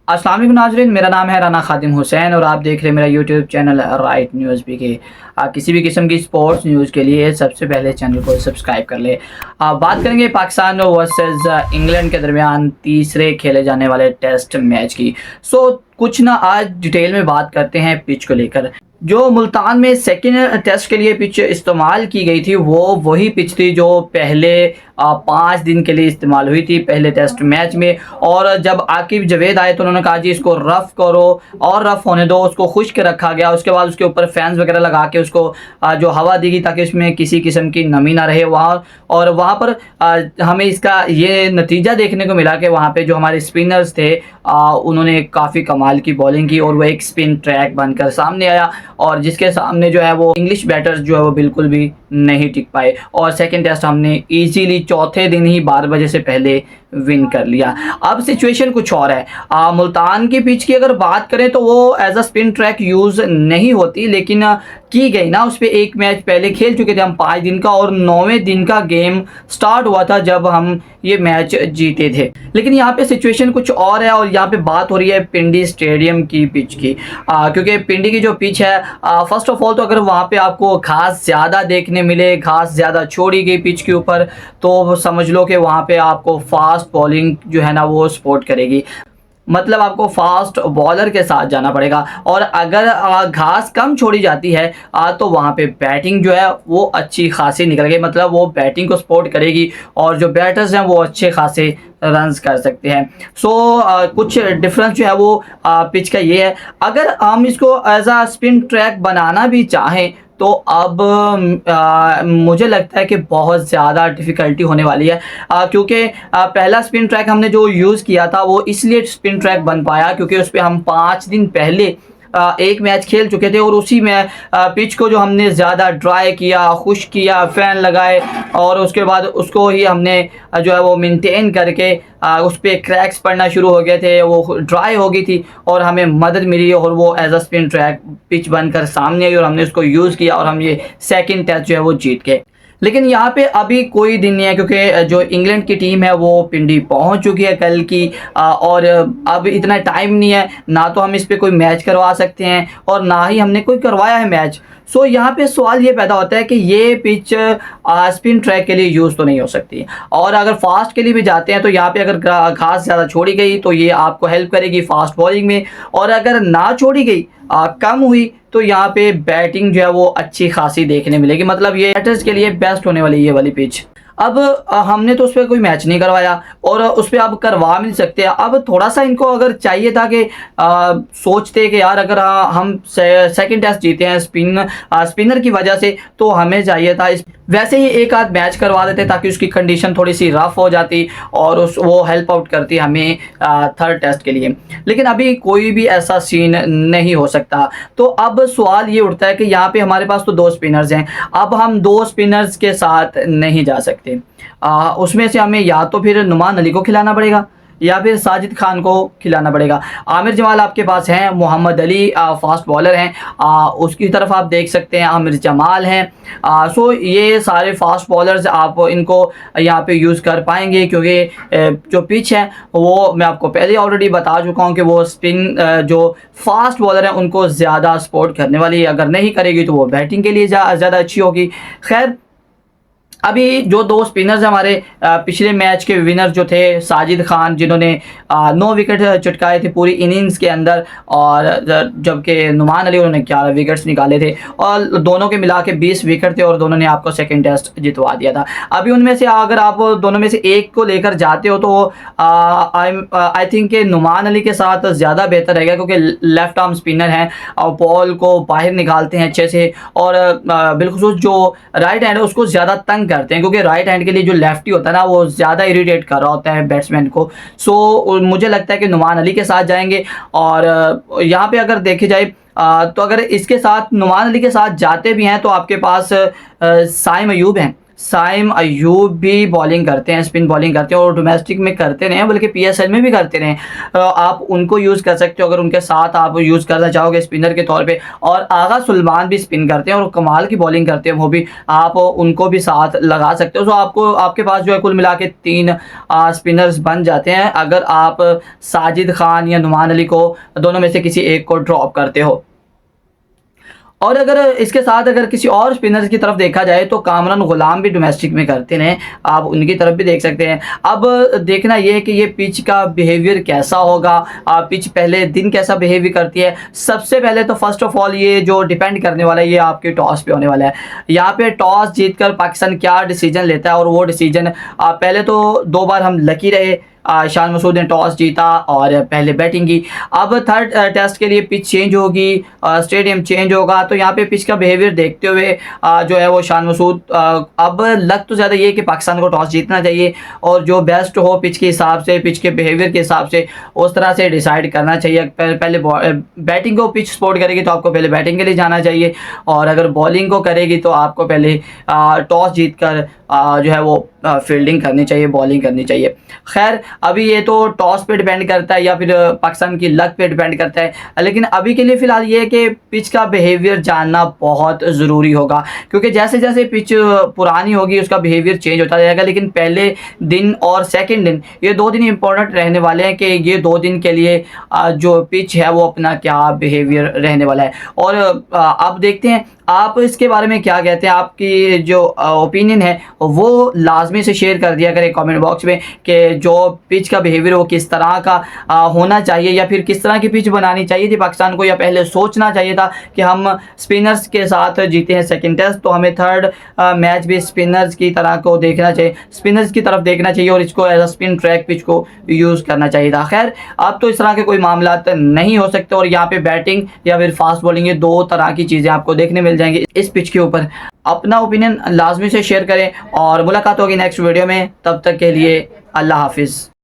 अस्सलाम वालेकुम नाज़रीन, मेरा नाम है राना खादिम हुसैन और आप देख रहे हैं मेरा यूट्यूब चैनल राइट न्यूज़ भी के। किसी भी किस्म की स्पोर्ट्स न्यूज़ के लिए सबसे पहले चैनल को सब्सक्राइब कर ले। बात करेंगे पाकिस्तान वर्सेस इंग्लैंड के दरमियान तीसरे खेले जाने वाले टेस्ट मैच की। कुछ ना आज डिटेल में बात करते हैं पिच को लेकर। जो मुल्तान में सेकेंड टेस्ट के लिए पिच इस्तेमाल की गई थी वो वही पिच थी जो पहले 5 दिन के लिए इस्तेमाल हुई थी पहले टेस्ट मैच में। और जब आकिब जवेद आए तो उन्होंने कहा जी इसको रफ़ करो और रफ़ होने दो, उसको खुश्क रखा गया। उसके बाद उसके ऊपर फैंस वगैरह लगा के उसको जो हवा दी गई ताकि उसमें किसी किस्म की नमी ना रहे वहाँ। और वहाँ पर हमें इसका ये नतीजा देखने को मिला कि वहाँ पे जो हमारे स्पिनर्स थे उन्होंने काफ़ी कमाल की बॉलिंग की और वो एक स्पिन ट्रैक बनकर सामने आया और जिसके सामने जो है वो इंग्लिश बैटर्स जो है वो बिल्कुल भी नहीं टिक पाए। और सेकंड टेस्ट हमने इजीली चौथे दिन ही 12 बजे से पहले विन कर लिया। अब सिचुएशन कुछ और है। मुल्तान की पिच की अगर बात करें तो वो as a spin track use नहीं होती, लेकिन की गई ना। उस पर एक मैच पहले खेल चुके थे हम 5 दिन का और 9वें दिन का गेम स्टार्ट हुआ था जब हम ये मैच जीते थे। लेकिन यहाँ पे सिचुएशन कुछ और है और यहाँ पे बात हो रही है पिंडी स्टेडियम की पिच की। क्योंकि पिंडी की जो पिच है फर्स्ट ऑफ ऑल तो अगर वहाँ पे आपको घास ज़्यादा देखने मिले, घास ज़्यादा छोड़ी गई पिच के ऊपर, तो समझ लो कि वहाँ पे आपको फास्ट बॉलिंग जो है ना वो सपोर्ट करेगी। मतलब आपको फास्ट बॉलर के साथ जाना पड़ेगा। और अगर घास कम छोड़ी जाती है तो वहाँ पे बैटिंग जो है वो अच्छी खासी निकल गई, मतलब वो बैटिंग को सपोर्ट करेगी और जो बैटर्स हैं वो अच्छे खासे रन्स कर सकते हैं। कुछ डिफरेंस जो है वो पिच का ये है। अगर हम इसको एज आ स्पिन ट्रैक बनाना भी चाहें तो अब मुझे लगता है कि बहुत ज़्यादा डिफ़िकल्टी होने वाली है। क्योंकि पहला स्पिन ट्रैक हमने जो यूज़ किया था वो इसलिए स्पिन ट्रैक बन पाया क्योंकि उस पर हम 5 दिन पहले एक मैच खेल चुके थे और उसी में पिच को जो हमने ज़्यादा ड्राई किया, खुश्क किया, फ़ैन लगाए और उसके बाद उसको ही हमने जो है वो मेंटेन करके उस पर क्रैक्स पड़ना शुरू हो गए थे, वो ड्राई हो गई थी और हमें मदद मिली और वो as a spin track pitch बनकर सामने आई और हमने उसको यूज़ किया और हम ये सेकंड टेस्ट जो है वो जीत गए। लेकिन यहाँ पे अभी कोई दिन नहीं है क्योंकि जो इंग्लैंड की टीम है वो पिंडी पहुँच चुकी है कल की। और अब इतना टाइम नहीं है, ना तो हम इस पे कोई मैच करवा सकते हैं और ना ही हमने कोई करवाया है मैच। यहाँ पे सवाल ये पैदा होता है कि ये पिच स्पिन ट्रैक के लिए यूज़ तो नहीं हो सकती और अगर फास्ट के लिए भी जाते हैं तो यहाँ पे अगर घास ज़्यादा छोड़ी गई तो ये आपको हेल्प करेगी फास्ट बॉलिंग में, और अगर ना छोड़ी गई कम हुई तो यहाँ पे बैटिंग जो है वो अच्छी खासी देखने मिलेगी। मतलब ये बैटर्स के लिए बेस्ट होने वाली ये वाली पिच। अब हमने तो उस पर कोई मैच नहीं करवाया और उस पर अब करवा मिल सकते हैं। अब थोड़ा सा इनको अगर चाहिए था कि सोचते कि यार अगर हम सेकंड टेस्ट जीते हैं स्पिनर की वजह से तो हमें चाहिए था वैसे ही एक आध मैच करवा देते ताकि उसकी कंडीशन थोड़ी सी रफ हो जाती और वो हेल्प आउट करती हमें थर्ड टेस्ट के लिए। लेकिन अभी कोई भी ऐसा सीन नहीं हो सकता। तो अब सवाल ये उठता है कि यहाँ पे हमारे पास तो 2 स्पिनर्स हैं, अब हम 2 स्पिनर्स के साथ नहीं जा सकते। उसमें से हमें या तो फिर नुमान अली को खिलाना पड़ेगा या फिर साजिद खान को खिलाना पड़ेगा। आमिर जमाल आपके पास हैं, मोहम्मद अली फास्ट बॉलर हैं, उसकी तरफ आप देख सकते हैं आमिर जमाल हैं। ये सारे फास्ट बॉलर्स आप इनको यहाँ पे यूज़ कर पाएंगे क्योंकि जो पिच है वो मैं आपको पहले ऑलरेडी बता चुका हूँ कि वो स्पिन जो फास्ट बॉलर हैं उनको ज़्यादा सपोर्ट करने वाली है। अगर नहीं करेगी तो वो बैटिंग के लिए ज़्यादा अच्छी होगी। खैर अभी जो 2 स्पिनर्स हमारे पिछले मैच के विनर जो थे साजिद खान जिन्होंने 9 विकेट चटकाए थे पूरी इनिंग्स के अंदर, और जबकि नुमान अली उन्होंने 11 विकेट्स निकाले थे और दोनों के मिला के 20 विकेट थे और दोनों ने आपको सेकंड टेस्ट जितवा दिया था। अभी उनमें से अगर आप दोनों में से एक को लेकर जाते हो तो आई थिंक कि नुमान अली के साथ ज़्यादा बेहतर रहेगा क्योंकि लेफ्ट आर्म स्पिनर हैं और बॉल को बाहर निकालते हैं अच्छे से और बिलखुसूस जो राइट हैंड है उसको ज़्यादा तंग करते हैं क्योंकि राइट हैंड के लिए जो लेफ्टी होता है ना वो ज़्यादा इरिटेट कर रहा होता है बैट्समैन को। मुझे लगता है कि नुमान अली के साथ जाएंगे। और यहाँ पे अगर देखे जाए तो अगर इसके साथ नुमान अली के साथ जाते भी हैं तो आपके पास साइम अयूब हैं। साइम अयूब भी बॉलिंग करते हैं, स्पिन बॉलिंग करते हैं और डोमेस्टिक में करते रहे हैं, बल्कि PSL में भी करते रहे हैं। आप उनको यूज़ कर सकते हो अगर उनके साथ आप यूज़ करना चाहोगे स्पिनर के तौर पे। और आगा सुलेमान भी स्पिन करते हैं और कमाल की बॉलिंग करते हैं, वो भी आप उनको भी साथ लगा सकते हो। तो आपको आपके पास जो है कुल मिला के 3 स्पिनर्स बन जाते हैं अगर आप साजिद खान या नुमान अली को दोनों में से किसी एक को ड्रॉप करते हो। और अगर इसके साथ अगर किसी और स्पिनर्स की तरफ देखा जाए तो कामरान गुलाम भी डोमेस्टिक में करते हैं, आप उनकी तरफ भी देख सकते हैं। अब देखना ये है कि ये पिच का बिहेवियर कैसा होगा, पिच पहले दिन कैसा बिहेवियर करती है। सबसे पहले तो फर्स्ट ऑफ ऑल ये जो डिपेंड करने वाला है ये आपके टॉस पे होने वाला है। यहाँ पे टॉस जीतकर पाकिस्तान क्या डिसीजन लेता है, और वो डिसीजन पहले तो 2 बार हम लकी रहे, शान मसूद ने टॉस जीता और पहले बैटिंग की। अब थर्ड टेस्ट के लिए पिच चेंज होगी, स्टेडियम चेंज होगा, तो यहाँ पे पिच का बिहेवियर देखते हुए जो है वो शान मसूद, अब लग तो ज़्यादा ये कि पाकिस्तान को टॉस जीतना चाहिए और जो बेस्ट हो पिच के हिसाब से, पिच के बिहेवियर के हिसाब से उस तरह से डिसाइड करना चाहिए। पहले बैटिंग को पिच सपोर्ट करेगी तो आपको पहले बैटिंग के लिए जाना चाहिए, और अगर बॉलिंग को करेगी तो आपको पहले टॉस जीत कर जो है वो फील्डिंग करनी चाहिए, बॉलिंग करनी चाहिए। खैर अभी ये तो टॉस पे डिपेंड करता है या फिर पाकिस्तान की लक पे डिपेंड करता है, लेकिन अभी के लिए फ़िलहाल ये है कि पिच का बिहेवियर जानना बहुत ज़रूरी होगा, क्योंकि जैसे जैसे पिच पुरानी होगी उसका बिहेवियर चेंज होता जाएगा। लेकिन पहले दिन और सेकंड दिन, ये 2 दिन इंपॉर्टेंट रहने वाले हैं कि ये 2 दिन के लिए जो पिच है वो अपना क्या बिहेवियर रहने वाला है। और आप देखते हैं आप इसके बारे में क्या कहते हैं, आपकी जो ओपिनियन है वो लाजमी से शेयर कर दिया करें कमेंट बॉक्स में कि जो पिच का बिहेवियर वो किस तरह का होना चाहिए, या फिर किस तरह की पिच बनानी चाहिए थी पाकिस्तान को, या पहले सोचना चाहिए था कि हम स्पिनर्स के साथ जीते हैं सेकंड टेस्ट तो हमें थर्ड मैच भी स्पिनर्स की तरह को देखना चाहिए, स्पिनर्स की तरफ देखना चाहिए और इसको as a spin track pitch को यूज़ करना चाहिए था। खैर अब तो इस तरह के कोई मामला नहीं हो सकते, और यहाँ पे बैटिंग या फिर फास्ट बॉलिंग ये 2 तरह की चीज़ें आपको देखने मिल जाएंगी इस पिच के ऊपर। अपना ओपिनियन लाजमी से शेयर करें और मुलाकात होगी नेक्स्ट वीडियो में, तब तक के लिए अल्लाह हाफिज़।